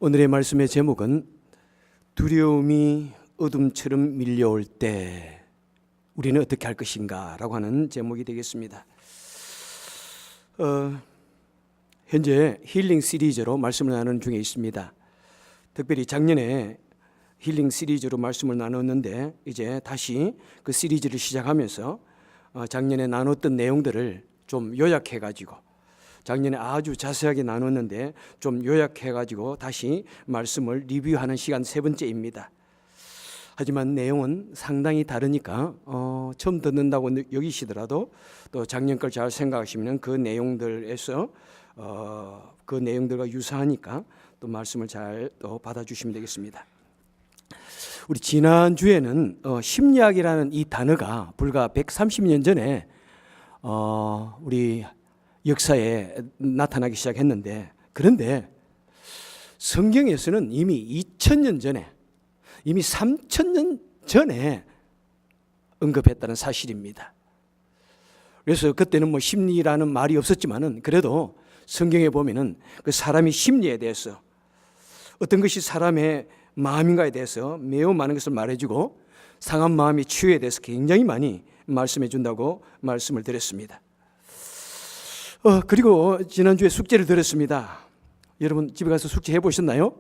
오늘의 말씀의 제목은 두려움이 어둠처럼 밀려올 때 우리는 어떻게 할 것인가 라고 하는 제목이 되겠습니다. 현재 힐링 시리즈로 말씀을 나누는 중에 있습니다. 특별히 작년에 힐링 시리즈로 말씀을 나눴는데 이제 다시 그 시리즈를 시작하면서 작년에 나눴던 내용들을 좀 요약해가지고, 작년에 아주 자세하게 나눴는데 좀 요약해가지고 다시 말씀을 리뷰하는 시간 세 번째입니다. 하지만 내용은 상당히 다르니까 처음 듣는다고 여기시더라도 또 작년 걸 잘 생각하시면 그 내용들에서 그 내용들과 유사하니까 또 말씀을 잘 또 받아주시면 되겠습니다. 우리 지난주에는 심리학이라는 이 단어가 불과 130년 전에 우리 역사에 나타나기 시작했는데, 그런데 성경에서는 이미 2000년 전에, 이미 3000년 전에 언급했다는 사실입니다. 그래서 그때는 뭐 심리라는 말이 없었지만은 그래도 성경에 보면은 그 사람이 심리에 대해서, 어떤 것이 사람의 마음인가에 대해서 매우 많은 것을 말해주고 상한 마음의 치유에 대해서 굉장히 많이 말씀해 준다고 말씀을 드렸습니다. 그리고 지난주에 숙제를 드렸습니다. 여러분 집에 가서 숙제 해보셨나요?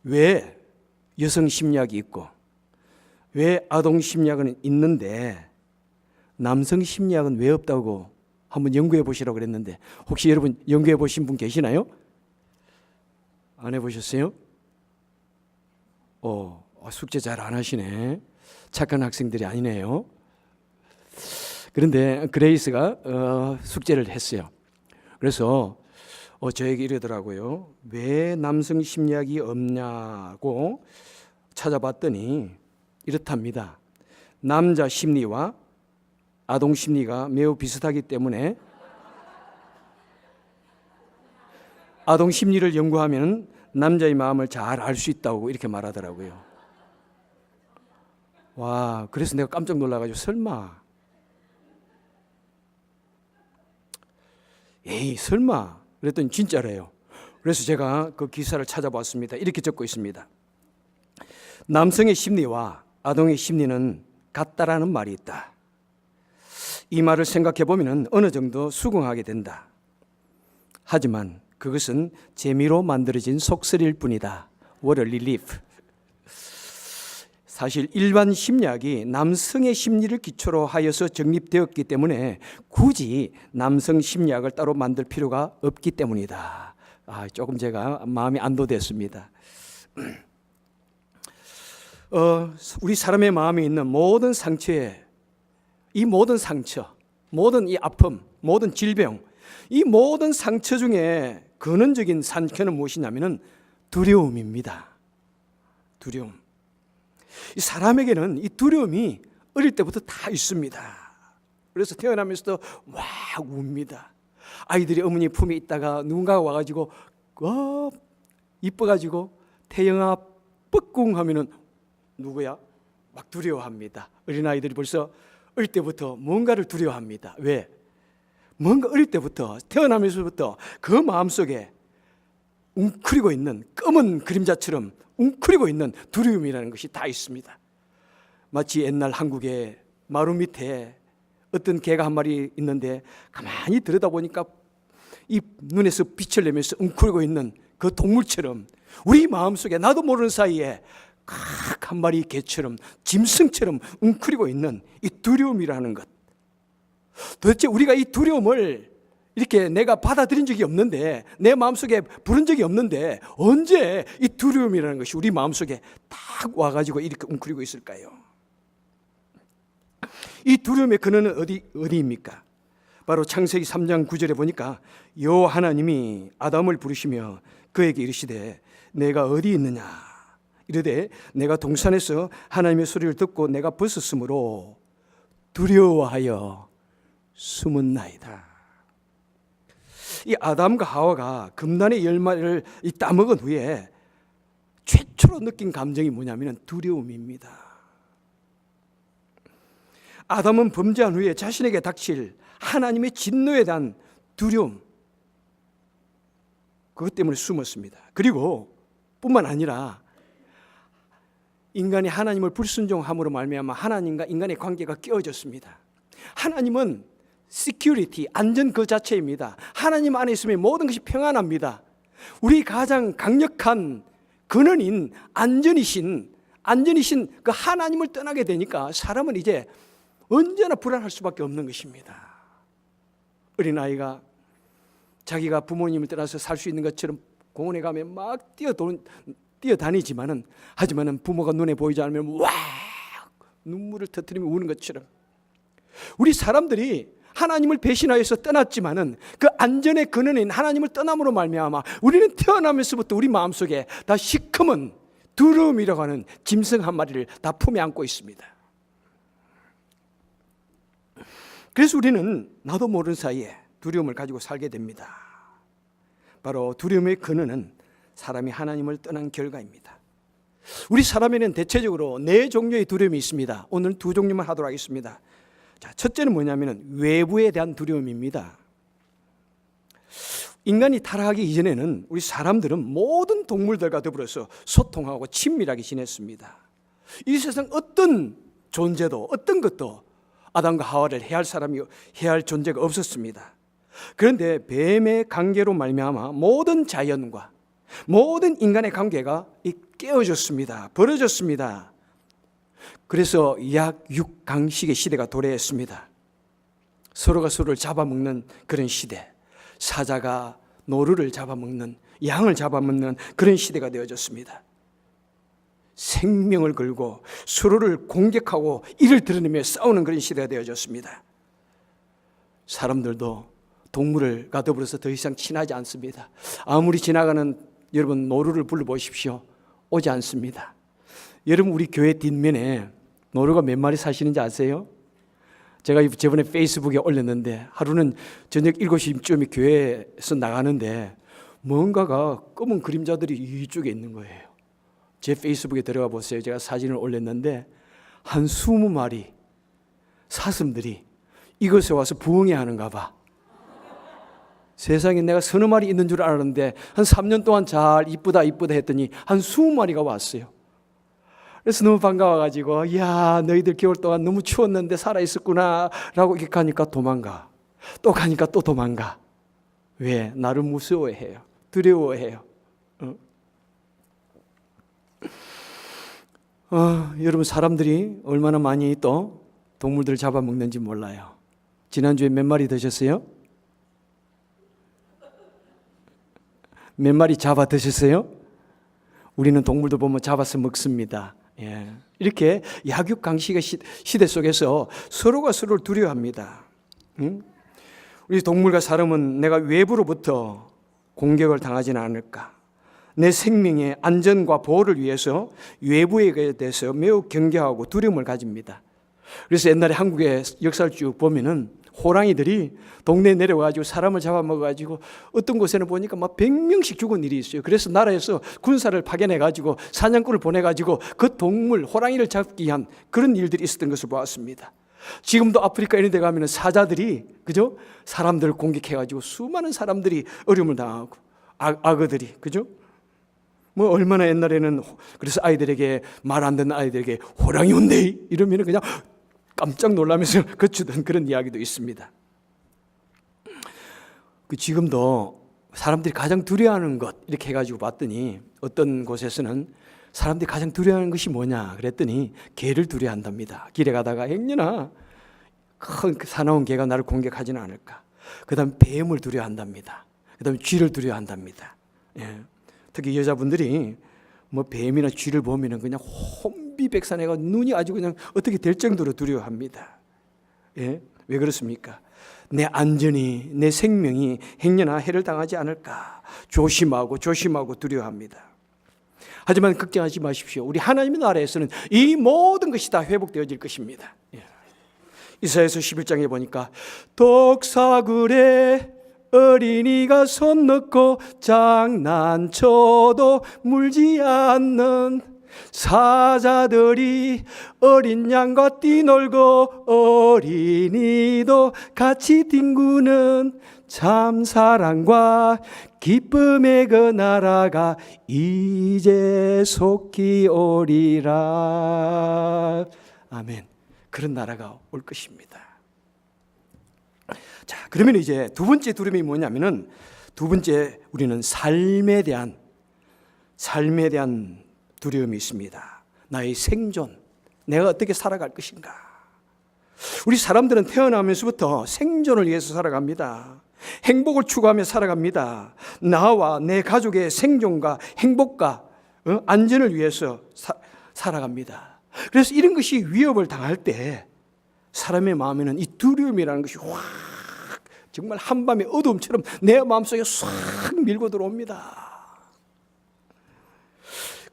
왜 여성 심리학이 있고 왜 아동 심리학은 있는데 남성 심리학은 왜 없다고 한번 연구해 보시라고 그랬는데, 혹시 여러분 연구해 보신 분 계시나요? 안 해보셨어요? 숙제 잘 안 하시네. 착한 학생들이 아니네요. 그런데 그레이스가 숙제를 했어요. 그래서 저에게 이러더라고요. 왜 남성 심리학이 없냐고 찾아봤더니 이렇답니다. 남자 심리와 아동 심리가 매우 비슷하기 때문에 아동 심리를 연구하면 남자의 마음을 잘 알 수 있다고 이렇게 말하더라고요. 와, 그래서 내가 깜짝 놀라가지고 설마, 에이 설마 그랬더니 진짜래요. 그래서 제가 그 기사를 찾아봤습니다. 이렇게 적고 있습니다. 남성의 심리와 아동의 심리는 같다라는 말이 있다. 이 말을 생각해 보면 어느 정도 수긍하게 된다. 하지만 그것은 재미로 만들어진 속설일 뿐이다. What a relief. 사실 일반 심리학이 남성의 심리를 기초로 하여서 정립되었기 때문에 굳이 남성 심리학을 따로 만들 필요가 없기 때문이다. 조금 제가 마음이 안도됐습니다. 우리 사람의 마음에 있는 모든 상처에, 이 모든 상처, 모든 이 아픔, 모든 질병, 이 모든 상처 중에 근원적인 상처는 무엇이냐면은 두려움입니다. 두려움. 이 사람에게는 이 두려움이 어릴 때부터 다 있습니다. 그래서 태어나면서도 막 웁니다. 아이들이 어머니 품에 있다가 누군가가 와가지고 이뻐가지고 태영아 뻐꿍 하면은 누구야? 막 두려워합니다. 어린아이들이 벌써 어릴 때부터 뭔가를 두려워합니다. 왜? 뭔가 어릴 때부터, 태어나면서부터 그 마음속에 웅크리고 있는 검은 그림자처럼 웅크리고 있는 두려움이라는 것이 다 있습니다. 마치 옛날 한국의 마루 밑에 어떤 개가 한 마리 있는데 가만히 들여다보니까 이 눈에서 빛을 내면서 웅크리고 있는 그 동물처럼 우리 마음속에 나도 모르는 사이에 각 한 마리 개처럼 짐승처럼 웅크리고 있는 이 두려움이라는 것. 도대체 우리가 이 두려움을 이렇게 내가 받아들인 적이 없는데, 내 마음속에 부른 적이 없는데 언제 이 두려움이라는 것이 우리 마음속에 딱 와가지고 이렇게 웅크리고 있을까요? 이 두려움의 근원은 어디입니까? 바로 창세기 3장 9절에 보니까 여호와 하나님이 아담을 부르시며 그에게 이르시되 내가 어디 있느냐 이르되 내가 동산에서 하나님의 소리를 듣고 내가 벗었으므로 두려워하여 숨었나이다. 이 아담과 하와가 금난의 열매를 따먹은 후에 최초로 느낀 감정이 뭐냐면 두려움입니다. 아담은 범죄한 후에 자신에게 닥칠 하나님의 진노에 대한 두려움, 그것 때문에 숨었습니다. 그리고 뿐만 아니라 인간이 하나님을 불순종함으로 말미암아 하나님과 인간의 관계가 깨어졌습니다. 하나님은 security, 안전 그 자체입니다. 하나님 안에 있으면 모든 것이 평안합니다. 우리 가장 강력한 근원인 안전이신 그 하나님을 떠나게 되니까 사람은 이제 언제나 불안할 수밖에 없는 것입니다. 어린아이가 자기가 부모님을 떠나서 살 수 있는 것처럼 공원에 가면 막 뛰어다니지만은 하지만은 부모가 눈에 보이지 않으면 와 눈물을 터뜨리며 우는 것처럼 우리 사람들이 하나님을 배신하여서 떠났지만은 그 안전의 근원인 하나님을 떠남으로 말미암아 우리는 태어나면서부터 우리 마음속에 다 시커먼 두려움이라고 하는 짐승 한 마리를 다 품에 안고 있습니다. 그래서 우리는 나도 모르는 사이에 두려움을 가지고 살게 됩니다. 바로 두려움의 근원은 사람이 하나님을 떠난 결과입니다. 우리 사람에는 대체적으로 4종류의 두려움이 있습니다. 오늘 2종류만 하도록 하겠습니다. 자, 첫째는 뭐냐면 외부에 대한 두려움입니다. 인간이 타락하기 이전에는 우리 사람들은 모든 동물들과 더불어서 소통하고 친밀하게 지냈습니다. 이 세상 어떤 존재도 어떤 것도 아담과 하와를 해야 할 존재가 없었습니다. 그런데 뱀의 관계로 말미암아 모든 자연과 모든 인간의 관계가 깨어졌습니다. 벌어졌습니다. 그래서 약육강식의 시대가 도래했습니다. 서로가 서로를 잡아먹는 그런 시대, 사자가 노루를 잡아먹는, 양을 잡아먹는 그런 시대가 되어졌습니다. 생명을 걸고 서로를 공격하고 이를 드러내며 싸우는 그런 시대가 되어졌습니다. 사람들도 동물과 더불어서 더 이상 친하지 않습니다. 아무리 지나가는 여러분 노루를 불러보십시오. 오지 않습니다. 여러분 우리 교회 뒷면에 노루가 몇 마리 사시는지 아세요? 제가 저번에 페이스북에 올렸는데 하루는 저녁 7시쯤에 교회에서 나가는데 뭔가가 검은 그림자들이 이쪽에 있는 거예요. 제 페이스북에 들어가 보세요. 제가 사진을 올렸는데 한 20마리 사슴들이 이곳에 와서 부엉이 하는가 봐. 세상에 내가 서너 마리 있는 줄 알았는데 한 3년 동안 잘 이쁘다 했더니 한 20마리가 왔어요. 그래서 너무 반가워가지고 야 너희들 겨울 동안 너무 추웠는데 살아있었구나 라고 이렇게 가니까 도망가. 또 가니까 또 도망가. 왜? 나를 무서워해요. 두려워해요. 여러분 사람들이 얼마나 많이 또 동물들을 잡아먹는지 몰라요. 지난주에 몇 마리 드셨어요? 몇 마리 잡아 드셨어요? 우리는 동물들 보면 잡아서 먹습니다. 예. 이렇게 약육강식의 시대 속에서 서로가 서로를 두려워합니다. 우리 동물과 사람은 내가 외부로부터 공격을 당하지는 않을까, 내 생명의 안전과 보호를 위해서 외부에 대해서 매우 경계하고 두려움을 가집니다. 그래서 옛날에 한국의 역사를 쭉 보면은 호랑이들이 동네에 내려와가지고 사람을 잡아먹어가지고 어떤 곳에는 보니까 막 100명씩 죽은 일이 있어요. 그래서 나라에서 군사를 파견해가지고 사냥꾼을 보내가지고 그 동물, 호랑이를 잡기 위한 그런 일들이 있었던 것을 보았습니다. 지금도 아프리카 이런 데 가면 사자들이, 그죠? 사람들을 공격해가지고 수많은 사람들이 어려움을 당하고 악어들이, 그죠? 뭐 얼마나 옛날에는 그래서 아이들에게 말 안 듣는 아이들에게 호랑이 온대 이러면 그냥 깜짝 놀라면서 거추던 그런 이야기도 있습니다. 지금도 사람들이 가장 두려워하는 것 이렇게 해가지고 봤더니 어떤 곳에서는 사람들이 가장 두려워하는 것이 뭐냐 그랬더니 개를 두려워한답니다. 길에 가다가 행여나 큰 사나운 개가 나를 공격하지는 않을까. 그 다음 뱀을 두려워한답니다. 그 다음 쥐를 두려워한답니다. 예. 특히 여자분들이 뭐 뱀이나 쥐를 보면은 그냥 혼비백산해가 눈이 아주 그냥 어떻게 될 정도로 두려워합니다. 예? 왜 그렇습니까? 내 안전이, 내 생명이 행여나 해를 당하지 않을까 조심하고 두려워합니다. 하지만 걱정하지 마십시오. 우리 하나님의 나라에서는 이 모든 것이 다 회복되어질 것입니다. 예. 이사야서 11장에 보니까 독사굴에 어린이가 손 넣고 장난쳐도 물지 않는 사자들이 어린 양과 뛰놀고 어린이도 같이 뒹구는 참 사랑과 기쁨의 그 나라가 이제 속히 오리라. 아멘. 그런 나라가 올 것입니다. 자, 그러면 이제 두 번째 두려움이 뭐냐면은, 두 번째 우리는 삶에 대한 두려움이 있습니다. 나의 생존, 내가 어떻게 살아갈 것인가. 우리 사람들은 태어나면서부터 생존을 위해서 살아갑니다. 행복을 추구하며 살아갑니다. 나와 내 가족의 생존과 행복과 안전을 위해서 살아갑니다. 그래서 이런 것이 위협을 당할 때 사람의 마음에는 이 두려움이라는 것이 확, 정말 한밤의 어둠처럼 내 마음속에 싹 밀고 들어옵니다.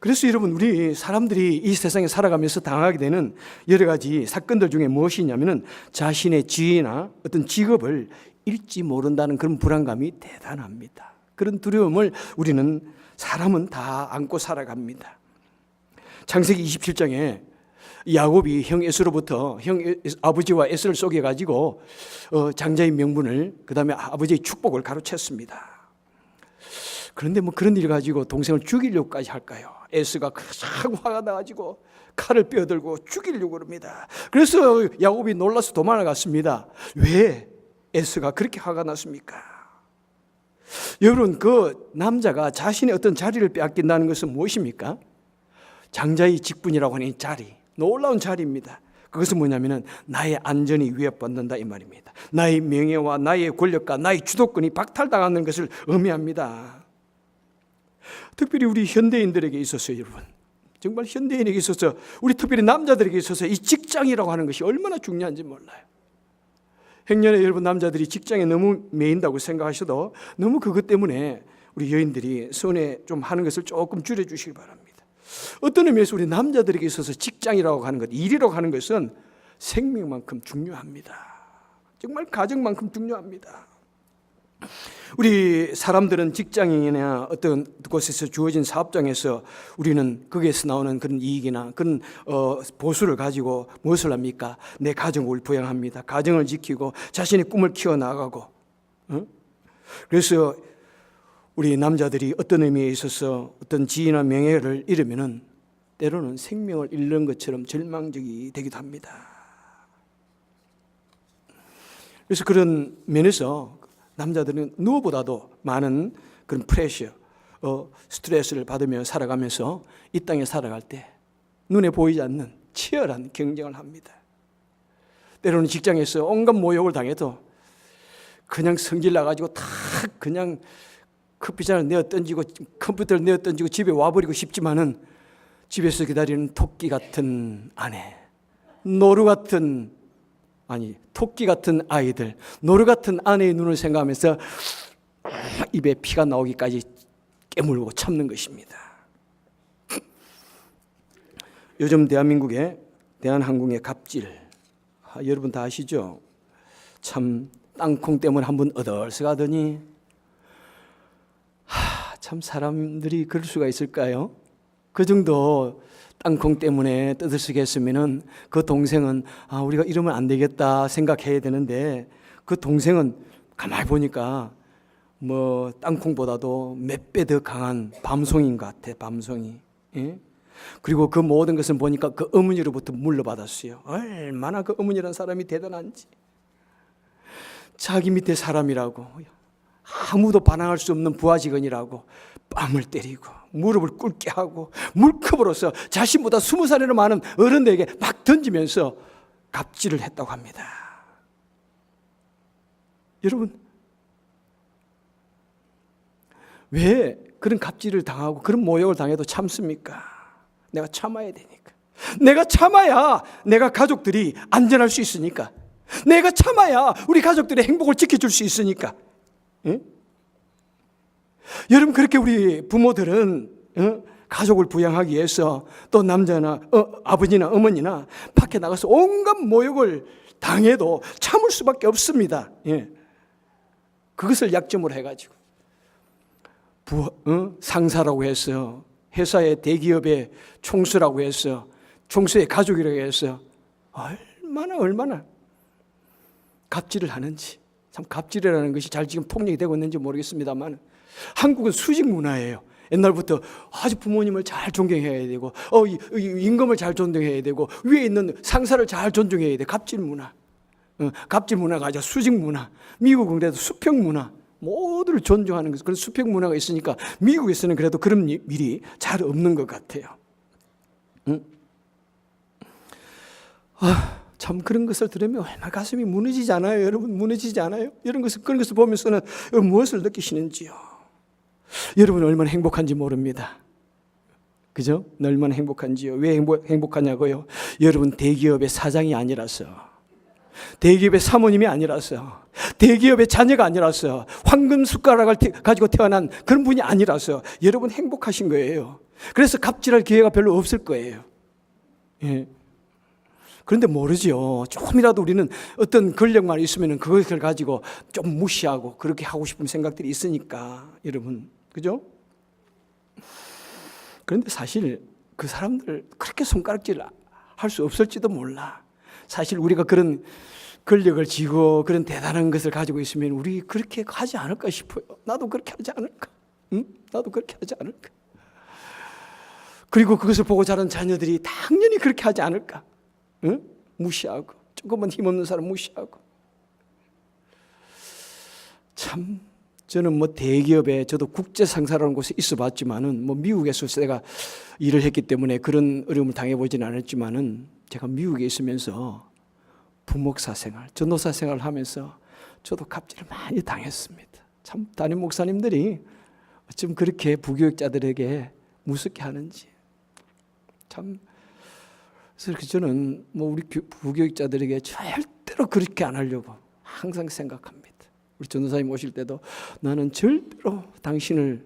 그래서 여러분, 우리 사람들이 이 세상에 살아가면서 당하게 되는 여러 가지 사건들 중에 무엇이냐면은 자신의 지위나 어떤 직업을 잃지 모른다는 그런 불안감이 대단합니다. 그런 두려움을 사람은 다 안고 살아갑니다. 창세기 27장에 야곱이 형 에서로부터 아버지와 에서를 속여가지고 장자의 명분을, 그 다음에 아버지의 축복을 가로챘습니다. 그런데 뭐 그런 일 가지고 동생을 죽이려고까지 할까요? 에서가 가장 화가 나가지고 칼을 빼어들고 죽이려고 그럽니다. 그래서 야곱이 놀라서 도망을 갔습니다. 왜 에서가 그렇게 화가 났습니까? 여러분, 그 남자가 자신의 어떤 자리를 빼앗긴다는 것은 무엇입니까? 장자의 직분이라고 하는 이 자리, 놀라운 자리입니다. 그것은 뭐냐면은 나의 안전이 위협받는다 이 말입니다. 나의 명예와 나의 권력과 나의 주도권이 박탈당하는 것을 의미합니다. 특별히 우리 현대인들에게 있어서, 여러분, 정말 현대인에게 있어서, 우리 특별히 남자들에게 있어서 이 직장이라고 하는 것이 얼마나 중요한지 몰라요. 행년에 여러분 남자들이 직장에 너무 매인다고 생각하셔도 너무 그것 때문에 우리 여인들이 손에 좀 하는 것을 조금 줄여주시기 바랍니다. 어떤 의미에서 우리 남자들에게 있어서 직장이라고 하는 것, 일이라고 하는 것은 생명만큼 중요합니다. 정말 가정만큼 중요합니다. 우리 사람들은 직장이나 어떤 곳에서 주어진 사업장에서 우리는 거기에서 나오는 그런 이익이나 그런 보수를 가지고 무엇을 합니까? 내 가정을 부양합니다. 가정을 지키고 자신의 꿈을 키워나가고. 그래서 우리 남자들이 어떤 의미에 있어서 어떤 지위나 명예를 잃으면은 때로는 생명을 잃는 것처럼 절망적이 되기도 합니다. 그래서 그런 면에서 남자들은 누구보다도 많은 그런 프레셔, 스트레스를 받으며 살아가면서 이 땅에 살아갈 때 눈에 보이지 않는 치열한 경쟁을 합니다. 때로는 직장에서 온갖 모욕을 당해도 그냥 성질 나가지고 다 그냥 커피잔을 내어 던지고 컴퓨터를 내어 던지고 집에 와버리고 싶지만은 집에서 기다리는 토끼 같은 아내, 토끼 같은 아이들, 노루 같은 아내의 눈을 생각하면서 입에 피가 나오기까지 깨물고 참는 것입니다. 요즘 대한항공의 갑질, 여러분 다 아시죠? 참 땅콩 때문에 한번 어덜썩하더니 참 사람들이 그럴 수가 있을까요? 그 정도 땅콩 때문에 떠들썩했으면은 그 동생은 우리가 이러면 안 되겠다 생각해야 되는데 그 동생은 가만히 보니까 뭐 땅콩보다도 몇 배 더 강한 밤송이인 것 같아. 밤송이. 예? 그리고 그 모든 것을 보니까 그 어머니로부터 물려받았어요. 얼마나 그 어머니라는 사람이 대단한지. 자기 밑에 사람이라고, 아무도 반항할 수 없는 부하 직원이라고 뺨을 때리고 무릎을 꿇게 하고 물컵으로서 자신보다 20살이나 많은 어른들에게 막 던지면서 갑질을 했다고 합니다. 여러분, 왜 그런 갑질을 당하고 그런 모욕을 당해도 참습니까? 내가 참아야 되니까. 내가 참아야 내가 가족들이 안전할 수 있으니까. 내가 참아야 우리 가족들의 행복을 지켜줄 수 있으니까. 응? 여러분, 그렇게 우리 부모들은 가족을 부양하기 위해서 또 남자나 아버지나 어머니나 밖에 나가서 온갖 모욕을 당해도 참을 수밖에 없습니다. 예. 그것을 약점으로 해가지고 상사라고 해서, 회사의 대기업의 총수라고 해서, 총수의 가족이라고 해서 얼마나 갑질을 하는지. 참 갑질이라는 것이 잘 지금 통용이 되고 있는지 모르겠습니다만 한국은 수직 문화예요. 옛날부터 아주 부모님을 잘 존경해야 되고 임금을 잘 존경해야 되고 위에 있는 상사를 잘 존중해야 돼. 갑질 문화. 갑질 문화가 아니라 수직 문화. 미국은 그래도 수평 문화. 모두를 존중하는 그런 수평 문화가 있으니까 미국에서는 그래도 그런 일이 잘 없는 것 같아요. 참 그런 것을 들으면 얼마나 가슴이 무너지지 않아요? 여러분 무너지지 않아요? 그런 것을 보면서는 무엇을 느끼시는지요? 여러분 얼마나 행복한지 모릅니다. 그죠? 얼마나 행복한지요? 왜 행복하냐고요? 여러분 대기업의 사장이 아니라서, 대기업의 사모님이 아니라서, 대기업의 자녀가 아니라서, 황금 숟가락을 가지고 태어난 그런 분이 아니라서 여러분 행복하신 거예요. 그래서 갑질할 기회가 별로 없을 거예요. 예. 그런데 모르죠. 조금이라도 우리는 어떤 권력만 있으면 그것을 가지고 좀 무시하고 그렇게 하고 싶은 생각들이 있으니까 여러분, 그죠? 그런데 사실 그 사람들 그렇게 손가락질 할 수 없을지도 몰라. 사실 우리가 그런 권력을 쥐고 그런 대단한 것을 가지고 있으면 우리 그렇게 하지 않을까 싶어요. 나도 그렇게 하지 않을까? 응? 나도 그렇게 하지 않을까? 그리고 그것을 보고 자란 자녀들이 당연히 그렇게 하지 않을까? 응? 무시하고 조금만 힘없는 사람 무시하고. 참 저는 대기업에 저도 국제 상사라는 곳에 있어봤지만은 미국에서 제가 일을 했기 때문에 그런 어려움을 당해보지는 않았지만은 제가 미국에 있으면서 부목사 생활, 전도사 생활을 하면서 저도 갑질을 많이 당했습니다. 참 담임 목사님들이 어쩜 그렇게 부교육자들에게 무섭게 하는지 참. 그래서 저는 우리 부교육자들에게 절대로 그렇게 안 하려고 항상 생각합니다. 우리 전도사님 오실 때도 나는 절대로 당신을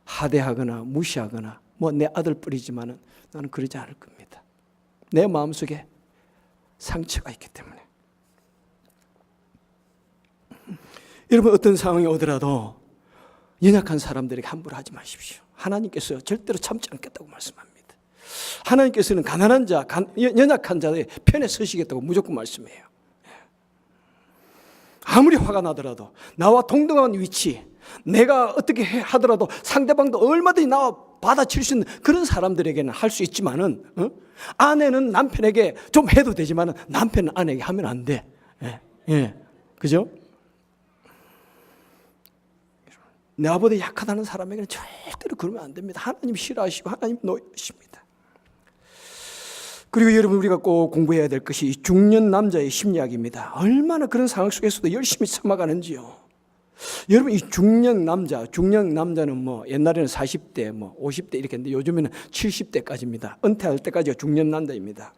하대하거나 무시하거나 내 아들뻘이지만은 나는 그러지 않을 겁니다. 내 마음속에 상처가 있기 때문에. 여러분 어떤 상황이 오더라도 연약한 사람들에게 함부로 하지 마십시오. 하나님께서 절대로 참지 않겠다고 말씀합니다. 하나님께서는 가난한 자, 연약한 자의 편에 서시겠다고 무조건 말씀해요. 아무리 화가 나더라도 나와 동등한 위치, 내가 어떻게 하더라도 상대방도 얼마든지 나와 받아칠 수 있는 그런 사람들에게는 할 수 있지만은 아내는 남편에게 좀 해도 되지만은 남편은 아내에게 하면 안 돼. 그죠? 나보다 약하다는 사람에게는 절대로 그러면 안 됩니다. 하나님 싫어하시고 하나님 노여하십니다. 그리고 여러분 우리가 꼭 공부해야 될 것이 중년 남자의 심리학입니다. 얼마나 그런 상황 속에서도 열심히 참아가는지요. 여러분 이 중년 남자는 옛날에는 40대, 50대 이렇게 했는데 요즘에는 70대까지입니다. 은퇴할 때까지가 중년 남자입니다.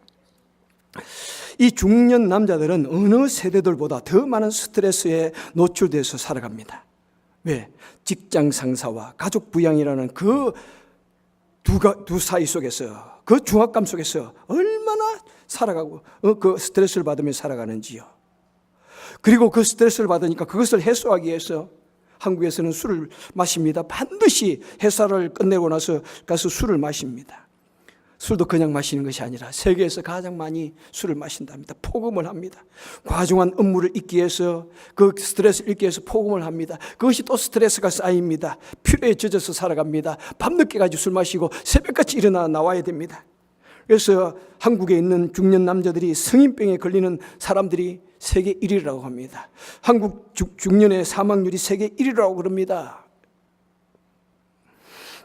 이 중년 남자들은 어느 세대들보다 더 많은 스트레스에 노출돼서 살아갑니다. 왜? 직장 상사와 가족 부양이라는 그 두 사이 속에서, 그 중압감 속에서 얼마나 살아가고 그 스트레스를 받으며 살아가는지요. 그리고 그 스트레스를 받으니까 그것을 해소하기 위해서 한국에서는 술을 마십니다. 반드시 회사를 끝내고 나서 가서 술을 마십니다. 술도 그냥 마시는 것이 아니라 세계에서 가장 많이 술을 마신답니다. 포금을 합니다. 과중한 업무를 잊기 위해서, 그 스트레스를 잊기 위해서 포금을 합니다. 그것이 또 스트레스가 쌓입니다. 피로에 젖어서 살아갑니다. 밤늦게까지 술 마시고 새벽같이 일어나 나와야 됩니다. 그래서 한국에 있는 중년 남자들이 성인병에 걸리는 사람들이 세계 1위라고 합니다. 한국 중년의 사망률이 세계 1위라고 그럽니다.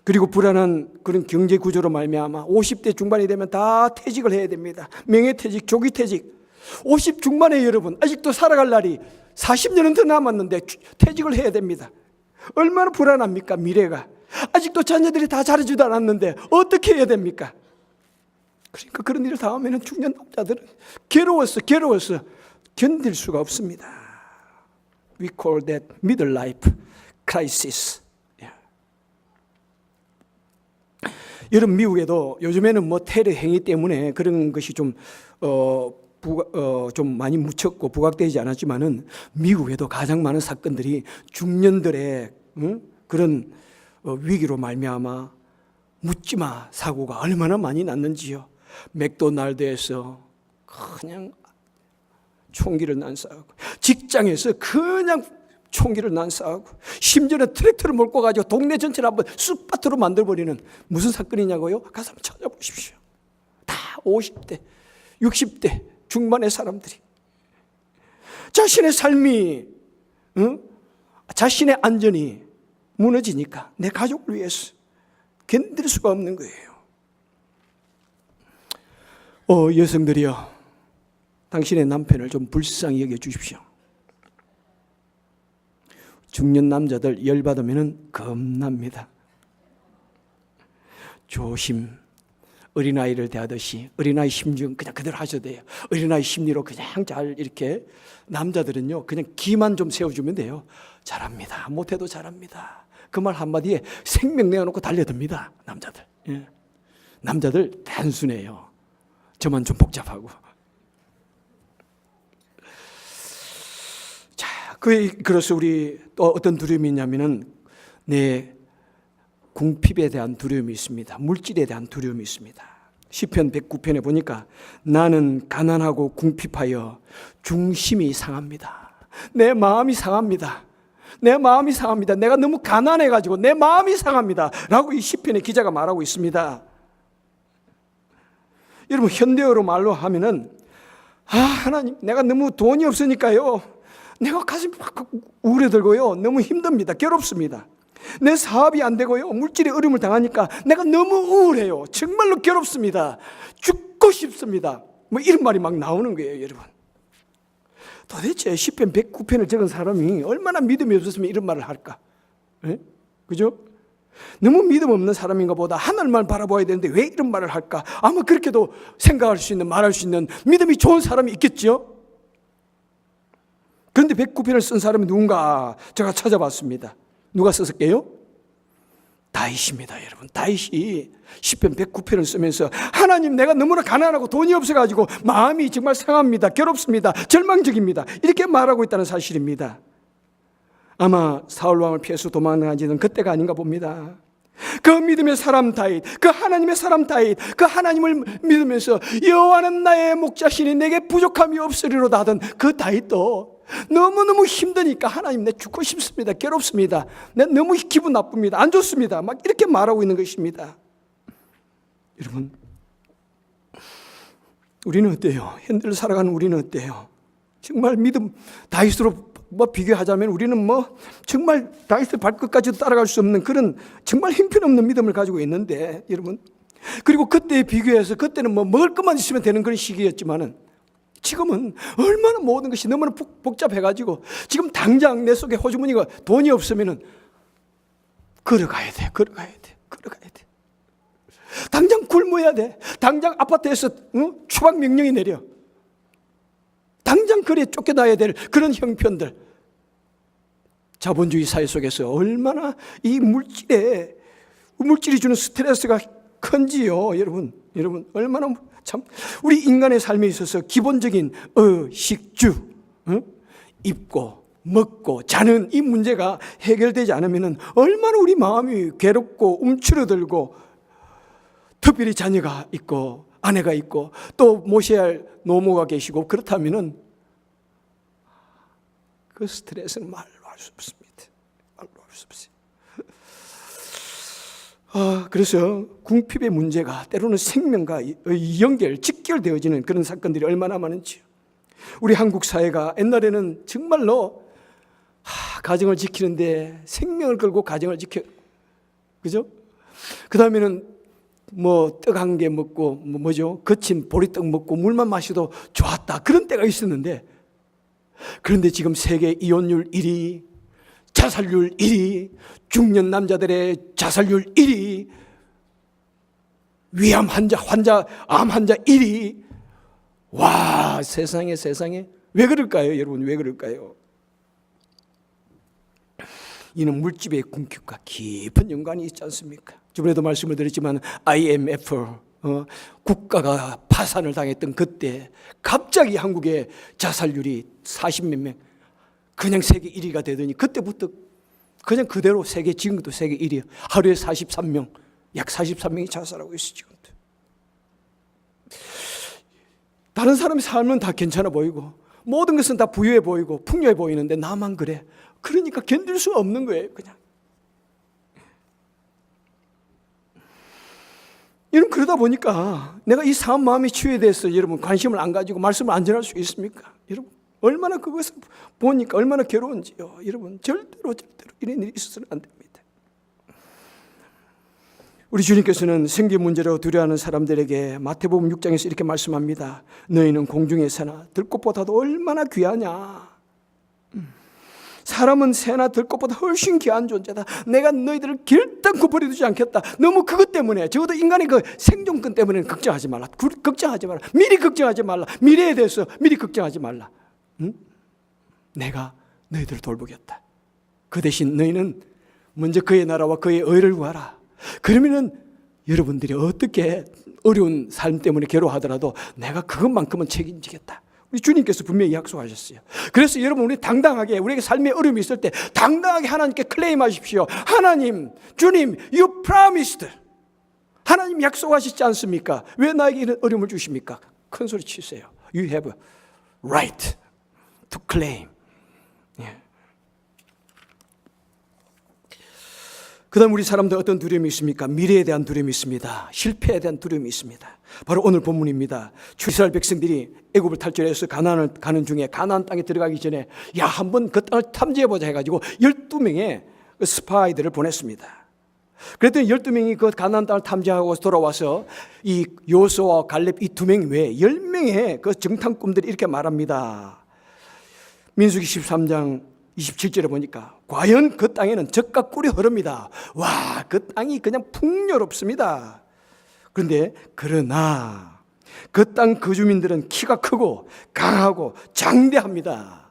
그리고 불안한 그런 경제 구조로 말미암아 50대 중반이 되면 다 퇴직을 해야 됩니다. 명예퇴직, 조기퇴직. 50 중반에 여러분 아직도 살아갈 날이 40년은 더 남았는데 퇴직을 해야 됩니다. 얼마나 불안합니까? 미래가. 아직도 자녀들이 다 잘해주도 않았는데 어떻게 해야 됩니까? 그러니까 그런 일을 당하면 중년 남자들은 괴로워서 견딜 수가 없습니다. We call that middle life crisis. 여러분 미국에도 요즘에는 테러 행위 때문에 그런 것이 좀 많이 묻혔고 부각되지 않았지만은 미국에도 가장 많은 사건들이 중년들의 그런 위기로 말미암아 묻지마 사고가 얼마나 많이 났는지요. 맥도날드에서 그냥 총기를 난사하고, 직장에서 그냥 총기를 난사하고, 심지어는 트랙터를 몰고 가지고 동네 전체를 한번 쑥밭으로 만들어버리는 무슨 사건이냐고요? 가서 한번 찾아보십시오. 다 50대, 60대 중반의 사람들이 자신의 삶이, 자신의 안전이 무너지니까 내 가족을 위해서 견딜 수가 없는 거예요. 여성들이여, 당신의 남편을 좀 불쌍히 여겨 주십시오. 중년 남자들 열받으면 겁납니다. 조심. 어린아이를 대하듯이 어린아이 심증 그냥 그대로 하셔도 돼요. 어린아이 심리로 그냥 잘 이렇게, 남자들은요 그냥 기만 좀 세워주면 돼요. 잘합니다. 못해도 잘합니다. 그 말 한마디에 생명 내어놓고 달려듭니다. 남자들. 예. 남자들 단순해요. 저만 좀 복잡하고. 자, 그래서 우리 또 어떤 두려움이 있냐면은 내 궁핍에 대한 두려움이 있습니다. 물질에 대한 두려움이 있습니다. 시편 109편에 보니까 나는 가난하고 궁핍하여 중심이 상합니다. 내 마음이 상합니다. 내 마음이 상합니다. 내가 너무 가난해가지고 내 마음이 상합니다. 라고 이 시편의 기자가 말하고 있습니다. 여러분, 현대어로 말로 하면은, 하나님, 내가 너무 돈이 없으니까요, 내가 가슴이 막 우려들고요, 너무 힘듭니다. 괴롭습니다. 내 사업이 안 되고요, 물질의 어려움을 당하니까 내가 너무 우울해요. 정말로 괴롭습니다. 죽고 싶습니다. 뭐 이런 말이 막 나오는 거예요, 여러분. 도대체 시편 109편을 적은 사람이 얼마나 믿음이 없었으면 이런 말을 할까? 예? 그죠? 너무 믿음 없는 사람인가 보다. 하늘만 바라봐야 되는데 왜 이런 말을 할까? 아마 그렇게도 생각할 수 있는, 말할 수 있는 믿음이 좋은 사람이 있겠죠? 그런데 109편을 쓴 사람이 누군가 제가 찾아봤습니다. 누가 썼을게요? 다윗입니다, 여러분. 다윗이 시편 109편을 쓰면서 하나님, 내가 너무나 가난하고 돈이 없어가지고 마음이 정말 상합니다. 괴롭습니다. 절망적입니다. 이렇게 말하고 있다는 사실입니다. 아마 사울왕을 피해서 도망가지는 그때가 아닌가 봅니다. 그 믿음의 사람 다윗, 그 하나님의 사람 다윗, 그 하나님을 믿으면서 여호와는 나의 목자시니 내게 부족함이 없으리로다 하던 그 다윗도 너무너무 힘드니까 하나님, 내 죽고 싶습니다. 괴롭습니다. 내 너무 기분 나쁩니다. 안 좋습니다. 막 이렇게 말하고 있는 것입니다. 여러분, 우리는 어때요? 현대를 살아가는 우리는 어때요? 정말 믿음, 다윗으로 비교하자면 우리는 정말 다윗의 발끝까지도 따라갈 수 없는 그런 정말 형편없는 믿음을 가지고 있는데, 여러분, 그리고 그때에 비교해서 그때는 먹을 것만 있으면 되는 그런 시기였지만은 지금은 얼마나 모든 것이 너무나 복잡해가지고 지금 당장 내 속에 호주머니가 돈이 없으면은 걸어가야 돼. 당장 굶어야 돼. 당장 아파트에서 추방 명령이 내려. 당장 거리에 쫓겨나야 될 그런 형편들. 자본주의 사회 속에서 얼마나 이 물질이 주는 스트레스가 큰지요, 여러분. 얼마나 참 우리 인간의 삶에 있어서 기본적인 식주, 입고 먹고 자는 이 문제가 해결되지 않으면 얼마나 우리 마음이 괴롭고 움츠러들고, 특별히 자녀가 있고 아내가 있고 또 모셔야 할 노모가 계시고 그렇다면은 그 스트레스는 말로 할 수 없습니다. 말로 할 수 없어요. 그래서 궁핍의 문제가 때로는 생명과 직결되어지는 그런 사건들이 얼마나 많은지요. 우리 한국 사회가 옛날에는 정말로 가정을 지키는데 생명을 걸고 가정을 그죠? 그 다음에는 떡 한 개 먹고 거친 보리떡 먹고 물만 마셔도 좋았다, 그런 때가 있었는데, 그런데 지금 세계 이혼율 1위, 자살률 1위, 중년 남자들의 자살률 1위, 위암 암 환자 1위. 와, 세상에 왜 그럴까요, 여러분? 왜 그럴까요? 이는 물질의 궁핍과 깊은 연관이 있지 않습니까? 저번에도 말씀을 드렸지만 IMF, 국가가 파산을 당했던 그때 갑자기 한국의 자살률이 40몇 명, 그냥 세계 1위가 되더니 그때부터 그냥 그대로 지금도 세계 1위. 하루에 43명, 약 43명이 자살하고 있어요, 지금도. 다른 사람이 살면 다 괜찮아 보이고 모든 것은 다 부유해 보이고 풍요해 보이는데 나만 그래. 그러니까 견딜 수 없는 거예요, 그냥. 여러분, 그러다 보니까 내가 이 사람 마음의 치유에 대해서 여러분 관심을 안 가지고 말씀을 안 전할 수 있습니까? 여러분, 얼마나 그것을 보니까 얼마나 괴로운지요. 여러분, 절대로 이런 일이 있어서는 안 됩니다. 우리 주님께서는 생계 문제로 두려워하는 사람들에게 마태복음 6장에서 이렇게 말씀합니다. 너희는 공중의 새나 들꽃보다도 얼마나 귀하냐. 사람은 새나 들꽃보다 훨씬 귀한 존재다. 내가 너희들을 결단코 버려두지 않겠다. 너무 그것 때문에, 적어도 인간의 그 생존권 때문에 걱정하지 말라. 걱정하지 말라. 미리 걱정하지 말라. 미래에 대해서 미리 걱정하지 말라. 응? 내가 너희들을 돌보겠다. 그 대신 너희는 먼저 그의 나라와 그의 의를 구하라. 그러면은 여러분들이 어떻게 어려운 삶 때문에 괴로워하더라도 내가 그것만큼은 책임지겠다. 우리 주님께서 분명히 약속하셨어요. 그래서 여러분, 우리 당당하게, 우리에게 삶의 어려움이 있을 때 당당하게 하나님께 클레임하십시오. 하나님, 주님, you promised. 하나님 약속하시지 않습니까? 왜 나에게 이런 어려움을 주십니까? 큰 소리 치세요. You have a right to claim. 예. 그 다음 우리 사람들 어떤 두려움이 있습니까? 미래에 대한 두려움이 있습니다. 실패에 대한 두려움이 있습니다. 바로 오늘 본문입니다. 이스라엘 백성들이 애굽을 탈출해서 가나안을 가는 중에 가나안 땅에 들어가기 전에 한번 그 땅을 탐지해보자 해가지고 12명의 스파이들을 보냈습니다. 그랬더니 12명이 그 가나안 땅을 탐지하고 돌아와서 이 요수아와 갈렙 이 2명 외에 10명의 그 정탐꾼들이 이렇게 말합니다. 민수기 13장 27절에 보니까 과연 그 땅에는 젖과 꿀이 흐릅니다. 와, 그 땅이 그냥 풍요롭습니다. 그런데 그러나 그 땅 그 주민들은 키가 크고 강하고 장대합니다.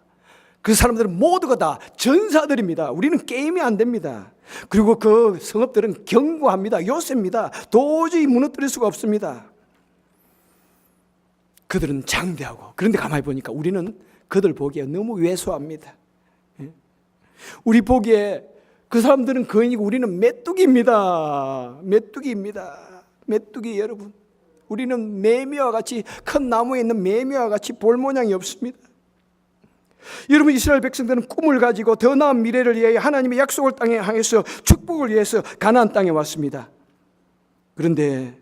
그 사람들은 모두가 다 전사들입니다. 우리는 게임이 안 됩니다. 그리고 그 성읍들은 견고합니다. 요새입니다. 도저히 무너뜨릴 수가 없습니다. 그들은 장대하고, 그런데 가만히 보니까 우리는 그들 보기에 너무 왜소합니다. 우리 보기에 그 사람들은 거인이고 우리는 메뚜기입니다. 메뚜기입니다. 메뚜기 여러분. 우리는 매미와 같이, 큰 나무에 있는 매미와 같이 볼 모양이 없습니다. 여러분, 이스라엘 백성들은 꿈을 가지고 더 나은 미래를 위해 하나님의 약속을 땅에 향해서 축복을 위해서 가나안 땅에 왔습니다. 그런데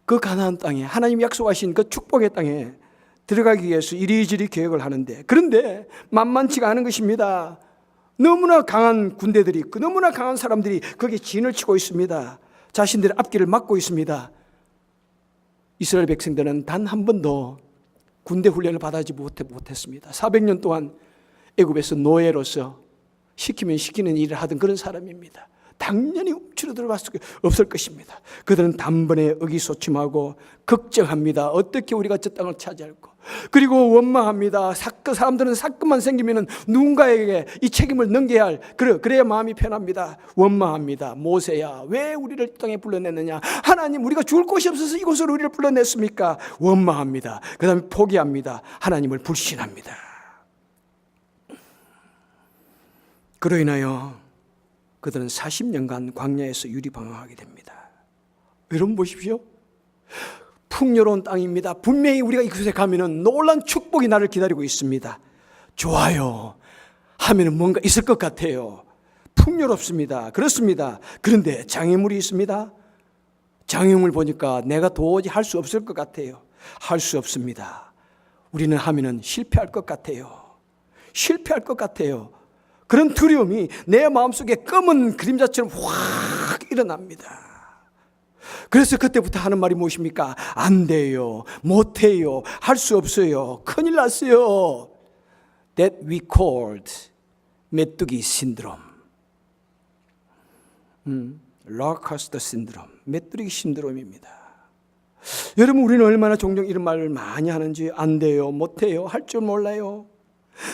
그 가나안 땅에, 하나님이 약속하신 그 축복의 땅에 들어가기 위해서 이리저리 계획을 하는데, 그런데 만만치가 않은 것입니다. 너무나 강한 군대들이 있고 너무나 강한 사람들이 거기에 진을 치고 있습니다. 자신들의 앞길을 막고 있습니다. 이스라엘 백성들은 단 한 번도 군대 훈련을 받아지 못했습니다. 400년 동안 애굽에서 노예로서 시키면 시키는 일을 하던 그런 사람입니다. 당연히 움츠러들 없을 것입니다. 그들은 단번에 의기소침하고 걱정합니다. 어떻게 우리가 저 땅을 차지할까? 그리고 원망합니다. 그 사람들은 사건만 생기면 누군가에게 이 책임을 넘겨야 할, 그래야 마음이 편합니다. 원망합니다. 모세야, 왜 우리를 이 땅에 불러냈느냐? 하나님, 우리가 죽을 곳이 없어서 이곳으로 우리를 불러냈습니까? 원망합니다. 그 다음에 포기합니다. 하나님을 불신합니다. 그로 인하여 그들은 40년간 광야에서 유리방황하게 됩니다. 여러분 보십시오. 풍요로운 땅입니다. 분명히 우리가 이곳에 가면은 놀란 축복이 나를 기다리고 있습니다. 좋아요 하면은 뭔가 있을 것 같아요. 풍요롭습니다. 그렇습니다. 그런데 장애물이 있습니다. 장애물 보니까 내가 도저히 할 수 없을 것 같아요. 할 수 없습니다. 우리는 하면은 실패할 것 같아요. 실패할 것 같아요. 그런 두려움이 내 마음속에 검은 그림자처럼 확 일어납니다. 그래서 그때부터 하는 말이 무엇입니까? 안 돼요, 못해요, 할 수 없어요, 큰일 났어요. That we called 메뚜기 신드롬, 락커스터 신드롬, 메뚜기 신드롬입니다. 여러분, 우리는 얼마나 종종 이런 말을 많이 하는지. 안 돼요, 못해요, 할 줄 몰라요.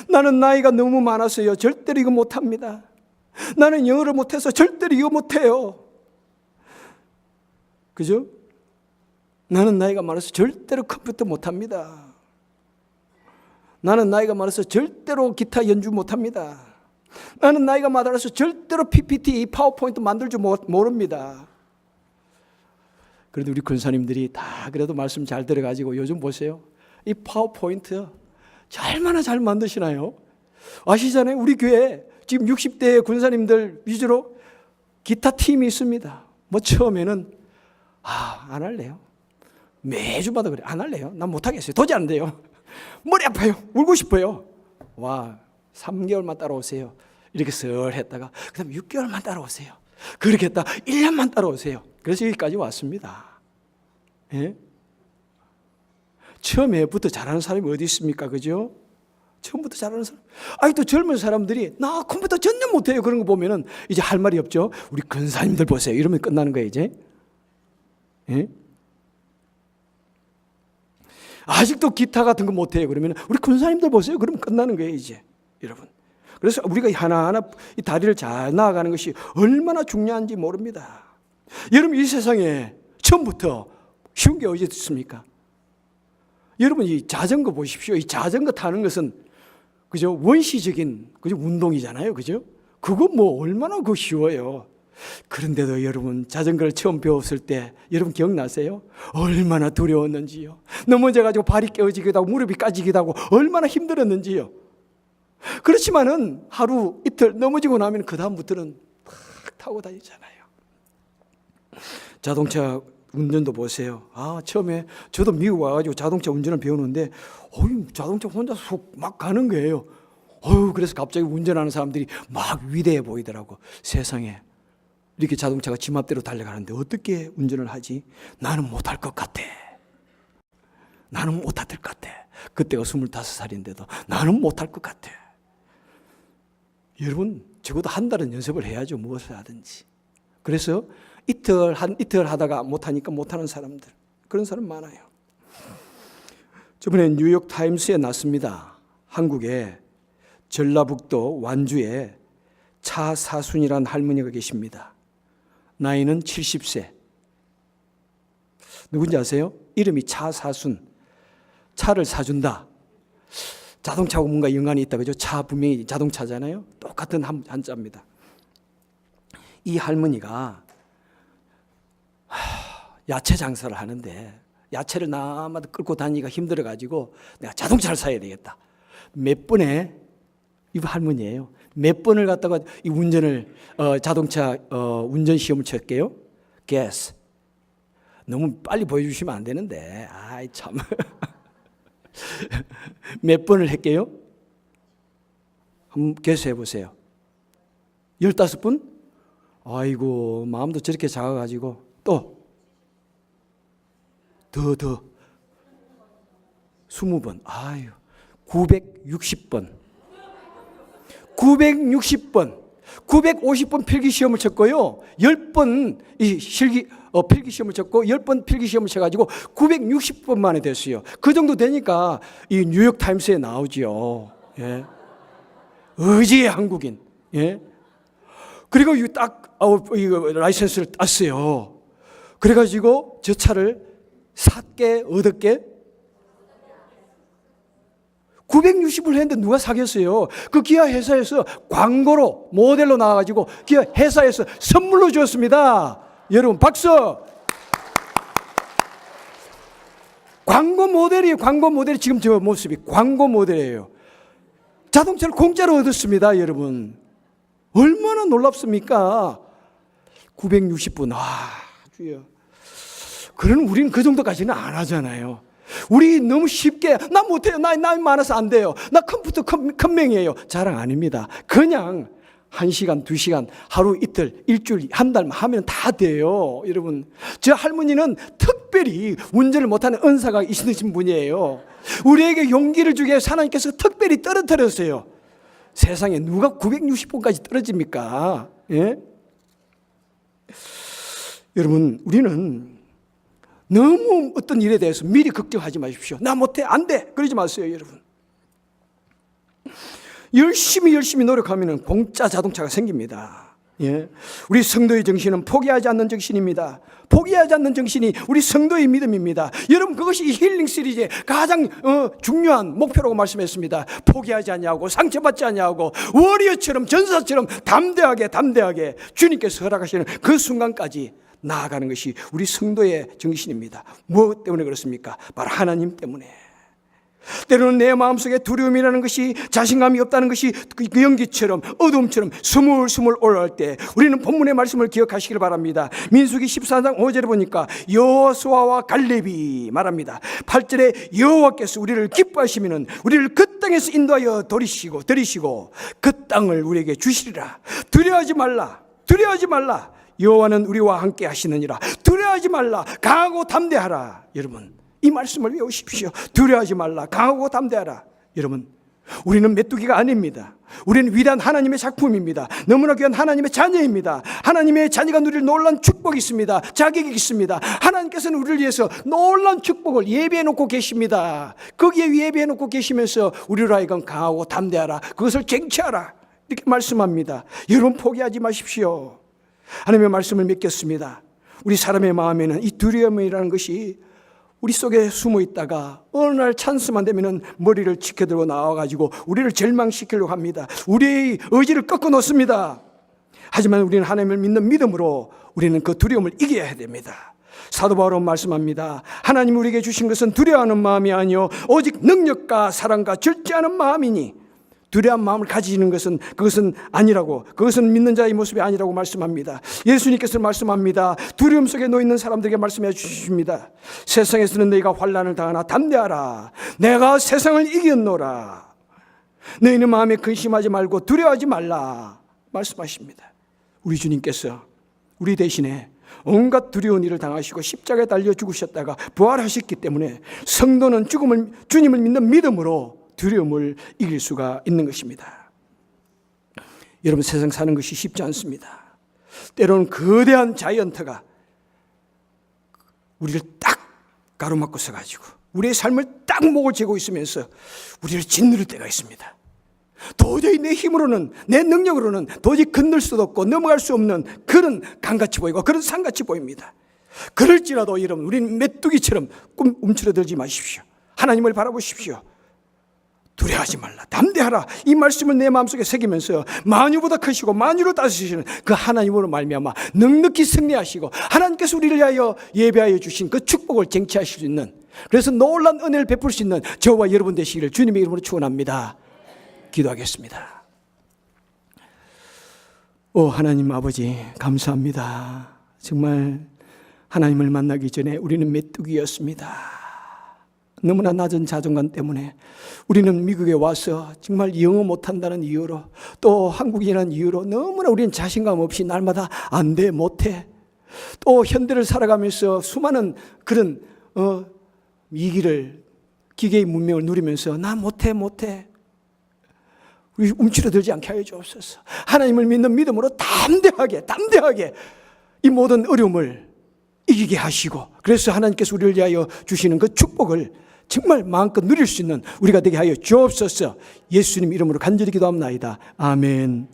나는 나이가 너무 많아서요, 절대로 이거 못합니다. 나는 영어를 못해서 절대로 이거 못해요. 그죠? 나는 나이가 많아서 절대로 컴퓨터 못합니다. 나는 나이가 많아서 절대로 기타 연주 못합니다. 나는 나이가 많아서 절대로 PPT, 파워포인트 만들 줄 모릅니다. 그래도 우리 권사님들이 다 그래도 말씀 잘 들어가지고 요즘 보세요. 이 파워포인트 얼마나 잘 만드시나요? 아시잖아요. 우리 교회 지금 60대 군사님들 위주로 기타 팀이 있습니다. 뭐 처음에는 안 할래요. 매주마다 그래. 안 할래요. 난 못하겠어요. 도저히 안 돼요. 머리 아파요. 울고 싶어요. 와, 3개월만 따라오세요. 이렇게 썰 했다가 그 다음에 6개월만 따라오세요. 그렇게 했다 1년만 따라오세요. 그래서 여기까지 왔습니다. 예? 처음에부터 잘하는 사람이 어디 있습니까? 그죠? 처음부터 잘하는 사람. 또 젊은 사람들이 나 컴퓨터 전혀 못해요. 그런 거 보면은 이제 할 말이 없죠. 우리 근사님들 보세요. 이러면 끝나는 거예요, 이제. 예? 아직도 기타 같은 거 못해요. 그러면 우리 근사님들 보세요. 그러면 끝나는 거예요, 이제. 여러분. 그래서 우리가 하나하나 이 다리를 잘 나아가는 것이 얼마나 중요한지 모릅니다. 여러분, 이 세상에 처음부터 쉬운 게 어디 있습니까? 여러분, 이 자전거 보십시오. 이 자전거 타는 것은 그죠? 원시적인 그죠? 운동이잖아요. 그죠? 그거 뭐 얼마나 쉬워요. 그런데도 여러분, 자전거를 처음 배웠을 때 여러분 기억나세요? 얼마나 두려웠는지요. 넘어져가지고 발이 깨어지기도 하고 무릎이 까지기도 하고 얼마나 힘들었는지요. 그렇지만은 하루 이틀 넘어지고 나면 그 다음부터는 탁 타고 다니잖아요. 자동차 운전도 보세요. 처음에 저도 미국 와가지고 자동차 운전을 배우는데 자동차 혼자 속 막 가는 거예요. 그래서 갑자기 운전하는 사람들이 막 위대해 보이더라고. 세상에 이렇게 자동차가 지 맘대로 달려가는데 어떻게 운전을 하지? 나는 못할 것 같아. 나는 못할 것 같아. 그때가 25살인데도 나는 못할 것 같아. 여러분, 적어도 한 달은 연습을 해야죠. 무엇을 하든지. 그래서 이틀 하다가 못하니까 못하는 사람들, 그런 사람 많아요. 저번에 뉴욕 타임스에 났습니다. 한국에 전라북도 완주에 차사순이라는 할머니가 계십니다. 나이는 70세. 누군지 아세요? 이름이 차사순. 차를 사준다. 자동차하고 뭔가 연관이 있다. 그죠? 차 분명히 자동차잖아요. 똑같은 한자입니다. 이 할머니가 야채 장사를 하는데 야채를 남아도 끌고 다니기가 힘들어가지고 내가 자동차를 사야 되겠다. 몇 번에 이 할머니예요. 몇 번을 갖다가 이 운전을 자동차 운전 시험을 쳤게요. guess. 너무 빨리 보여주시면 안 되는데 참. 몇 번을 했게요? 한번 guess 해보세요. 15번? 아이고, 마음도 저렇게 작아가지고 또 더 20번. 960번. 950번 필기 시험을 쳤고요. 10번 필기 시험을 쳤고 10번 필기 시험을 쳐가지고 960번 만에 됐어요. 그 정도 되니까 이 뉴욕 타임스에 나오지요. 예. 의지의 한국인. 예. 그리고 딱 라이센스를 땄어요. 그래가지고 저 차를 샀게 얻었게 960을 했는데 누가 사겠어요? 그 기아 회사에서 광고로 모델로 나와가지고 기아 회사에서 선물로 주었습니다. 여러분 박수. 광고 모델이에요. 광고 모델이 지금 저 모습이 광고 모델이에요. 자동차를 공짜로 얻었습니다. 여러분 얼마나 놀랍습니까? 960분. 주여. 그러는 우리는 그 정도까지는 안 하잖아요. 우리 너무 쉽게 나 못해요. 나이 많아서 안 돼요. 나 컴퓨터 컴맹이에요. 자랑 아닙니다. 그냥 1시간, 2시간, 하루 이틀, 일주일, 한 달만 하면 다 돼요. 여러분, 저 할머니는 특별히 운전을 못하는 은사가 있으신 분이에요. 우리에게 용기를 주기 위해서 하나님께서 특별히 떨어뜨렸어요. 세상에 누가 960번까지 떨어집니까? 예? 여러분, 우리는 너무 어떤 일에 대해서 미리 걱정하지 마십시오. 나 못해, 안 돼, 그러지 마세요. 여러분, 열심히 노력하면 공짜 자동차가 생깁니다. 예? 우리 성도의 정신은 포기하지 않는 정신입니다. 포기하지 않는 정신이 우리 성도의 믿음입니다. 여러분, 그것이 힐링 시리즈의 가장 중요한 목표라고 말씀했습니다. 포기하지 않냐고, 상처받지 않냐고, 워리어처럼, 전사처럼 담대하게 주님께서 허락하시는 그 순간까지 나아가는 것이 우리 성도의 정신입니다. 무엇 때문에 그렇습니까? 바로 하나님 때문에. 때로는 내 마음속에 두려움이라는 것이, 자신감이 없다는 것이 그 연기처럼 어둠처럼 스물스물 올라올 때 우리는 본문의 말씀을 기억하시길 바랍니다. 민수기 14장 5절에 보니까 여호수아와 갈렙이 말합니다. 8절에 여호와께서 우리를 기뻐하시면 우리를 그 땅에서 인도하여 들이시고 그 땅을 우리에게 주시리라. 두려워하지 말라. 여호와는 우리와 함께 하시느니라. 두려워하지 말라. 강하고 담대하라. 여러분, 이 말씀을 외우십시오. 두려워하지 말라. 강하고 담대하라. 여러분, 우리는 메뚜기가 아닙니다. 우리는 위대한 하나님의 작품입니다. 너무나 귀한 하나님의 자녀입니다. 하나님의 자녀가 누릴 놀라운 축복이 있습니다. 자격이 있습니다. 하나님께서는 우리를 위해서 놀라운 축복을 예비해 놓고 계십니다. 거기에 예비해 놓고 계시면서 우리로 하여금 강하고 담대하라. 그것을 쟁취하라. 이렇게 말씀합니다. 여러분, 포기하지 마십시오. 하나님의 말씀을 믿겠습니다. 우리 사람의 마음에는 이 두려움이라는 것이 우리 속에 숨어 있다가 어느 날 찬스만 되면은 머리를 치켜들고 나와가지고 우리를 절망시키려고 합니다. 우리의 의지를 꺾어 놓습니다. 하지만 우리는 하나님을 믿는 믿음으로 우리는 그 두려움을 이겨야 됩니다. 사도 바울은 말씀합니다. 하나님 우리에게 주신 것은 두려워하는 마음이 아니요 오직 능력과 사랑과 절제하는 마음이니, 두려운 마음을 가지는 것은 그것은 아니라고, 그것은 믿는 자의 모습이 아니라고 말씀합니다. 예수님께서 말씀합니다. 두려움 속에 놓이는 사람들에게 말씀해 주십니다. 세상에서는 너희가 환난을 당하나 담대하라. 내가 세상을 이겼노라. 너희는 마음에 근심하지 말고 두려워하지 말라 말씀하십니다. 우리 주님께서 우리 대신에 온갖 두려운 일을 당하시고 십자가에 달려 죽으셨다가 부활하셨기 때문에 성도는 주님을 믿는 믿음으로 두려움을 이길 수가 있는 것입니다. 여러분, 세상 사는 것이 쉽지 않습니다. 때로는 거대한 자이언트가 우리를 딱 가로막고 서가지고 우리의 삶을 딱 목을 쥐고 있으면서 우리를 짓누를 때가 있습니다. 도저히 내 힘으로는, 내 능력으로는 도저히 건널 수도 없고 넘어갈 수 없는 그런 강같이 보이고 그런 산같이 보입니다. 그럴지라도 여러분, 우리는 메뚜기처럼 움츠러들지 마십시오. 하나님을 바라보십시오. 두려워하지 말라, 담대하라. 이 말씀을 내 마음속에 새기면서 만유보다 크시고 만유로 다스리시는 그 하나님으로 말미암아 넉넉히 승리하시고 하나님께서 우리를 위하여 예배하여 주신 그 축복을 쟁취하실 수 있는, 그래서 놀라운 은혜를 베풀 수 있는 저와 여러분 되시기를 주님의 이름으로 축원합니다. 기도하겠습니다. 오 하나님 아버지, 감사합니다. 정말 하나님을 만나기 전에 우리는 메뚜기였습니다. 너무나 낮은 자존감 때문에 우리는 미국에 와서 정말 영어 못한다는 이유로, 또 한국인이라는 이유로 너무나 우리는 자신감 없이 날마다 안 돼, 못해. 또 현대를 살아가면서 수많은 그런 위기를, 기계의 문명을 누리면서 나 못해. 우리 움츠러들지 않게 하여 주옵소서. 하나님을 믿는 믿음으로 담대하게 이 모든 어려움을 이기게 하시고, 그래서 하나님께서 우리를 위하여 주시는 그 축복을 정말 마음껏 누릴 수 있는 우리가 되게 하여 주옵소서. 예수님 이름으로 간절히 기도합니다. 아멘.